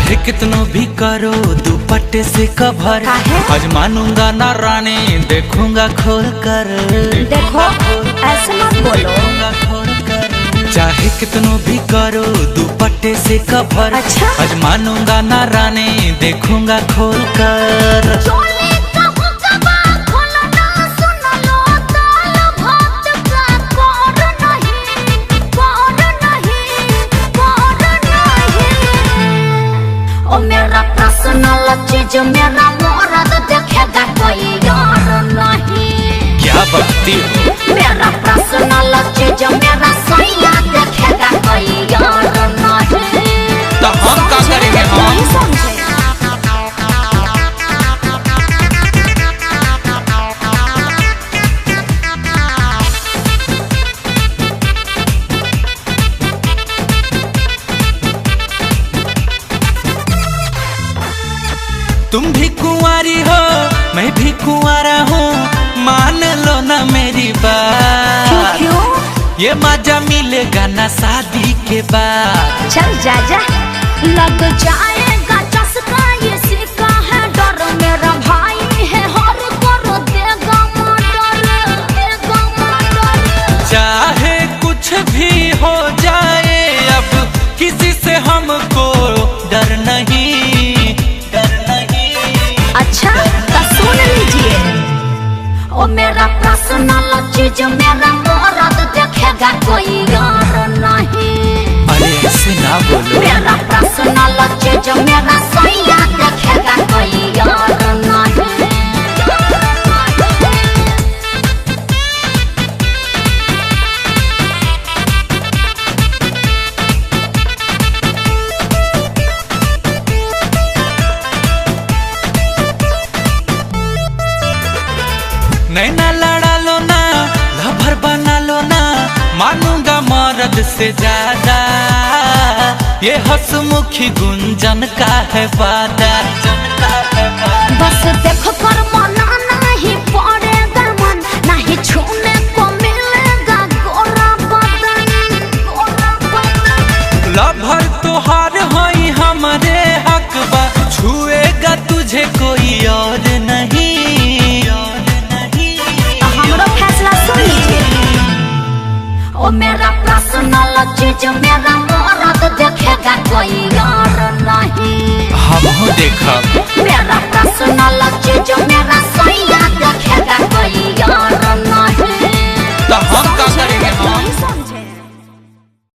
चाहे कितनो भी करो दुपट्टे से कवर, आज मानूंगा ना रानी, देखूंगा खोल कर। देखो ऐसे मत बोलो। चाहे कितनो भी करो दुपट्टे से कवर, अच्छा? आज मानूंगा ना रानी, देखूंगा खोल कर। मेरा पर्सनल चीज मेरा मर्द देखेगा कोई और नहीं। क्या बकती हो? मेरा पर्सनल चीज मेरा सैया देखेगा कोई और नहीं। तो हम क्या करेंगे? हम समझे। तुम भी कुंवारी हो मैं भी कुंवारा हूँ, मान लो ना मेरी बात। क्यों? ये मजा मिलेगा ना शादी के बाद। चल जा जा, लग जाएगा चस्का, ये सिक्का है डर, मेरा भाई है हर कर देगा मर्डर, देगा मर्डर। चाहे कुछ भी हो जाए अब किसी से हमको डर नहीं, डर नहीं। अच्छा तो सुन लीजिए, ओ मेरा पर्सनल चीज मेरा मर्द देखेगा कोई और नहीं। अरे ऐसे ना बोलो। मेरा पर्सनल चीज मेरा सैया देखेगा कोई और नहीं। नैना लड़ा लो ना, लभर बना लो ना, मानूंगा मर्द से ज्यादा। ये हंसमुखी गुंजन का है वादा। बस देख कर मना नहीं पड़ेगा मन, नहीं छूने को मिलेगा गोरा बदन, गोरा बदन। लभर तोहार होई हमारे हक बा, छुएगा तुझे कोई और नहीं, और नहीं। हमरो फैसला सुन लीजिए, ओ मेरा पर्सनल चीज मेरा मर्द देखेगा कोई और नहीं। हम हो देखा मेरा